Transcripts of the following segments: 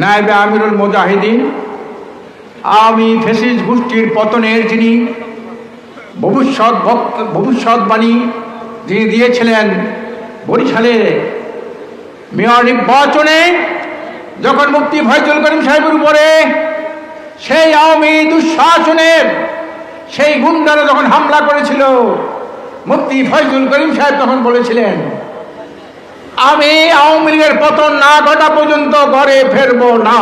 নায়েবে আমিরুল মুজাহিদিন Awami fascist গোষ্ঠীর পতনের যিনি ভবিষ্যৎবাণী যিনি দিয়েছিলেন বরিশালে মেয়র নির্বাচনে যখন মুফতি ফয়জুল করিম সাহেবের উপরে সেই আওয়ামী দুঃশাসনের সেই গুন্ডারা যখন হামলা করেছিল, মুফতি ফয়জুল করিম সাহেব তখন বলেছিলেন, আমি আওয়ামী লীগের পতন না ঘটা পর্যন্ত ঘরে ফেরবো না।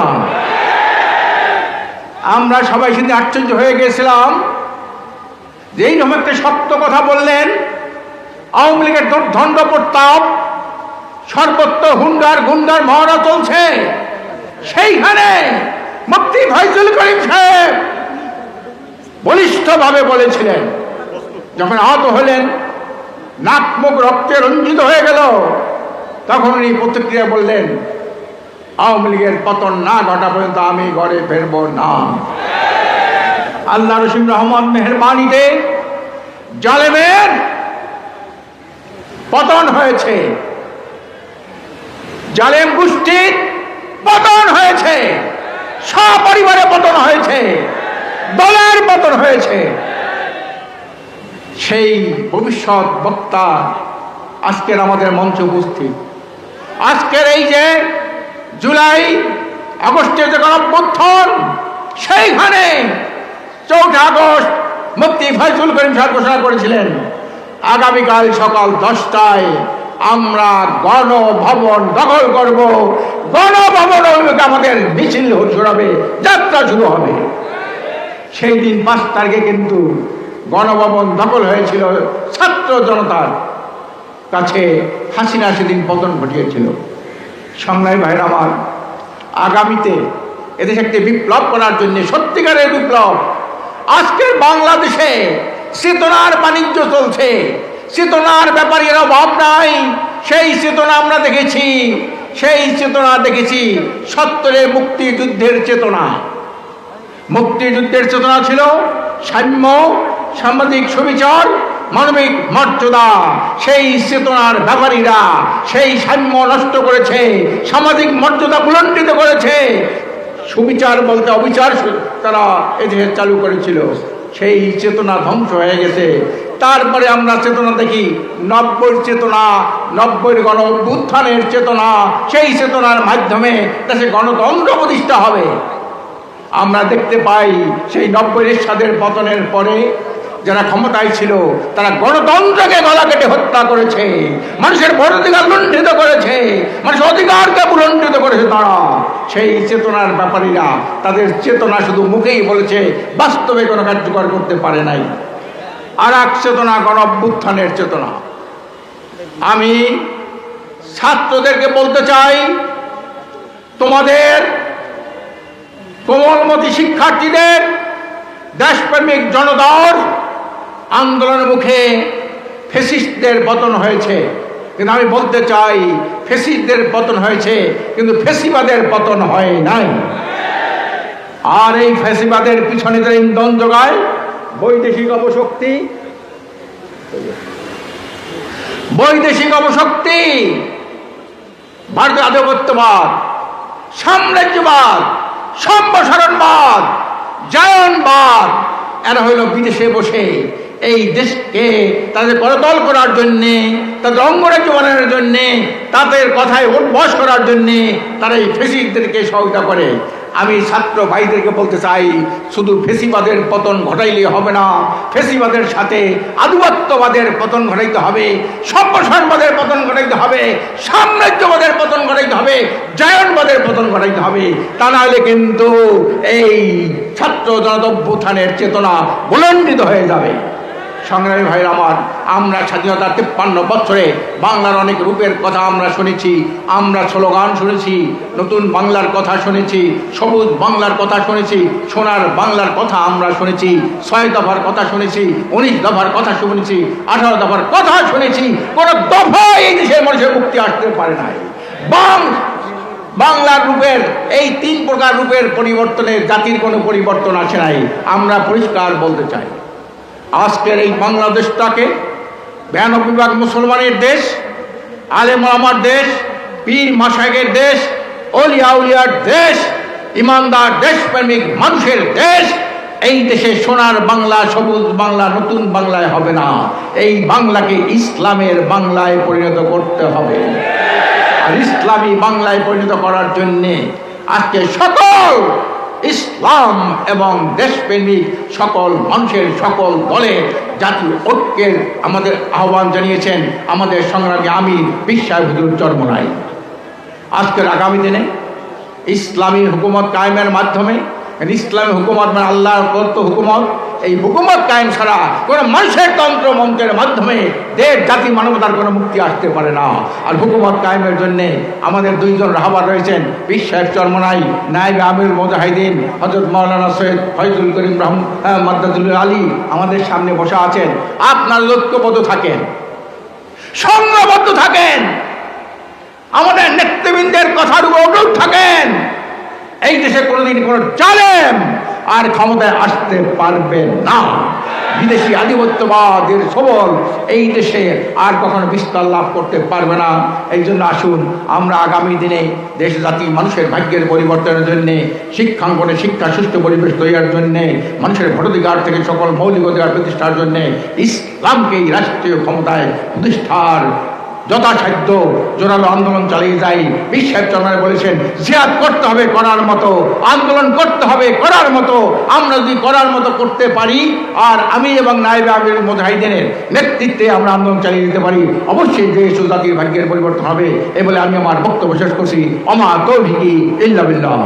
আমরা সবাই সেদিন আশ্চর্য হয়ে গেছিলাম যে এইরকম একটা শক্ত কথা বললেন। আওয়ামী লীগের দণ্ড প্রতাপ সর্বত্র গুন্ডার মহড়া চলছে, সেইখানে মুফতি ফয়জুল করিম সাহেব বলিষ্ঠভাবে বলেছিলেন, যখন আহত হলেন, নাক মুখ রক্তে রঞ্জিত হয়ে গেল, তখন উনি প্রতিক্রিয়া বললেন, আওয়ামী লীগের পতন না ঘটা পর্যন্ত আমি ঘরে ফেরব না। আল্লাহ রসিম রহমান মেহেরবানিতে জালেমের পতন হয়েছে, জালেম গোষ্ঠীর পতন হয়েছে, সপরিবারে পতন হয়েছে, দলের পতন হয়েছে। সেই ভবিষ্যৎ বক্তা আজকের আমাদের মঞ্চে উপস্থিত। আজকের এই যে জুলাই আগস্টের যে গণঅভ্যুত্থান, সেইখানে 4 আগস্ট মুফতি ফয়জুল করিম সাহেব ঘোষণা করেছিলেন, আগামীকাল সকাল 10টায় আমরা গণভবন দখল করব, গণভবন অভিমুখে আমাদের মিছিল শুরু হবে, যাত্রা শুরু হবে। সেই দিন 5 তারিখে কিন্তু গণভবন দখল হয়েছিল ছাত্র জনতার কাছে। হাসিনা সেদিন পতন ঘটিয়েছিল। সংগ্রামী ভাইরা আমার, আগামীতে এদেশে একটি বিপ্লব করার জন্য, সত্যিকারের বিপ্লব, আজকের বাংলাদেশে চেতনার বাণিজ্য চলছে, চেতনার ব্যাপারে এর অভাব নাই। সেই চেতনা আমরা দেখেছি, সেই চেতনা দেখেছি 70-এ মুক্তিযুদ্ধের চেতনা। মুক্তিযুদ্ধের চেতনা ছিল সাম্য, সামাজিক সুবিচার, মানবিক মর্যাদা। সেই চেতনার ব্যাপারীরা সেই সাম্য নষ্ট করেছে, সামাজিক মর্যাদা বুলণ্ডিত করেছে, সুবিচার বলতে অবিচার তারা এদেশে চালু করেছিল। সেই চেতনা ধ্বংস হয়ে গেছে। তারপরে আমরা চেতনা দেখি 90-এর চেতনা, 90-এর গণ অভ্যুত্থানের চেতনা। সেই চেতনার মাধ্যমে দেশে গণতন্ত্র প্রতিষ্ঠা হবে। আমরা দেখতে পাই সেই 90-এর এরশাদের পতনের পরে যারা ক্ষমতায় ছিল তারা গণতন্ত্রকে গলা কেটে হত্যা করেছে, মানুষের ভোটাধিকার লুণ্ঠিত করেছে, মানুষের অধিকারকে লুণ্ঠিত করেছে। তারা সেই চেতনার ব্যাপারীরা তাদের চেতনা শুধু মুখেই বলেছে, বাস্তবে কোনো কার্যকর করতে পারে নাই। আর এক চেতনা গণ অভ্যুত্থানের চেতনা। আমি ছাত্রদেরকে বলতে চাই, তোমাদের কোমলমতি শিক্ষার্থীদের, দেশপ্রেমিক জনতার আন্দোলনের মুখে ফ্যাসিস্টদের পতন হয়েছে, কিন্তু আমি বলতে চাই ফ্যাসিস্টদের পতন হয়েছে, কিন্তু ফ্যাসিবাদের পতন হয় নাই। আর এই ফ্যাসিবাদের পিছনে যারা ইন্ধন যোগায়, বৈদেশিক অপশক্তি, ভারতীয় আধিপত্যবাদ, সাম্রাজ্যবাদ, সম্প্রসারণবাদ, জায়নবাদ, এরা হইল বিদেশে বসে এই দেশকে তাদের করতল করার জন্যে, তাদের অঙ্গরাজ্য বানানোর জন্যে, তাদের কথায় উদ্বাস করার জন্যে তারা এই ফ্যাসিস্টদেরকে সহায়তা করে। আমি ছাত্র ভাইদেরকে বলতে চাই, শুধু ফ্যাসিবাদের পতন ঘটাইলে হবে না, ফ্যাসিবাদের সাথে আধিপত্যবাদের পতন ঘটাইতে হবে, সম্প্রসারণবাদের পতন ঘটাইতে হবে, সাম্রাজ্যবাদের পতন ঘটাইতে হবে, জায়নবাদের পতন ঘটাইতে হবে। তা নাহলে কিন্তু এই ছাত্র জনতা অভ্যুত্থানের চেতনা বুলণ্ডিত হয়ে যাবে। সংগ্রামী ভাইরা আমার, আমরা স্বাধীনতার 53 বছরে বাংলার অনেক রূপের কথা আমরা শুনেছি, আমরা স্লোগান শুনেছি, নতুন বাংলার কথা শুনেছি, সবুজ বাংলার কথা শুনেছি, সোনার বাংলার কথা আমরা শুনেছি, 6 দফার কথা শুনেছি, 19 দফার কথা শুনেছি, 18 দফার কথা শুনেছি। কোন দফায় এই দেশের মানুষের মুক্তি আসতে পারে নাই। বাংলার রূপের এই 3 প্রকার রূপের পরিবর্তনে জাতির কোনো পরিবর্তন আসে নাই। আমরা পরিষ্কার বলতে চাই, আজকের এই বাংলাদেশটাকে 92 ভাগ মুসলমানের দেশ, আলেম ওলামার দেশ, পীর মাশায়েখের দেশ, অলিয়া উলিয়ার দেশ, ইমানদার দেশপ্রেমিক মানুষের দেশ। এই দেশে সোনার বাংলা, সবুজ বাংলা, নতুন বাংলায় হবে না। এই বাংলাকে ইসলামের বাংলায় পরিণত করতে হবে। আর ইসলামী বাংলায় পরিণত করার জন্যে আজকে সকল ইসলাম এবং দেশপ্রেমিক সকল মানুষের, সকল দলের জাতীয় ঐক্যের আমাদের আহ্বান জানিয়েছেন আমাদের সংগ্রামী আমির পীর সাহেব হুজুর চরমোনাই। আজকের আগামী দিনে ইসলামী হুকুমত কায়েমের মাধ্যমে, ইসলামী হুকুমত মানে আল্লাহর প্রদত্ত হুকুমত, এই হুকুমত কায়েম ছাড়া কোনো মানুষের তন্ত্র মন্ত্রের মাধ্যমে দেশ জাতি মানবতার কোনো মুক্তি আসতে পারে না। আর হুকুমত কায়েমের জন্যে আমাদের দুইজন রাহবার রয়েছেন, পীর সাহেব চরমোনাই, নায়েবে আমিরুল মুজাহিদিন হযরত মাওলানা সৈয়দ ফয়জুল করিম মাদ্দাতুল আলী আমাদের সামনে বসা আছেন। আপনার ঐক্যবদ্ধ থাকেন, সংঘবদ্ধ থাকেন, আমাদের নেতৃবৃন্দের কথার উপর অটুট থাকেন। এই দেশে কোনোদিন কোনো জালেম আর ক্ষমতায় আসতে পারবে না। বিদেশি আধিপত্যবাদের সবল এই দেশে আর কখনো বিস্তার লাভ করতে পারবে না। এই জন্য আসুন আমরা আগামী দিনে দেশ জাতি মানুষের ভাগ্যের পরিবর্তনের জন্যে, শিক্ষাঙ্গনে শিক্ষা সুষ্ঠু পরিবেশ তৈরির জন্যে, মানুষের ভোটাধিকার থেকে সকল মৌলিক অধিকার প্রতিষ্ঠার জন্যে ইসলামকেই রাষ্ট্রীয় ক্ষমতায় প্রতিষ্ঠার যথাসাধ্য জোরালো আন্দোলন চালিয়ে যাই। পীর সাহেব চরমোনাই বলেছেন, জিহাদ করতে হবে করার মতো, আন্দোলন করতে হবে করার মতো। আমরা যদি করার মতো করতে পারি আর আমি এবং নায়েবে আমিরুল মুজাহিদিনের নেতৃত্বে আমরা আন্দোলন চালিয়ে যেতে পারি, অবশ্যই দেশ ও জাতির ভাগ্যের পরিবর্তন হবে। এ বলে আমি আমার বক্তব্য শেষ করছি। ওমা তৌফিকি ইল্লা বিল্লাহ।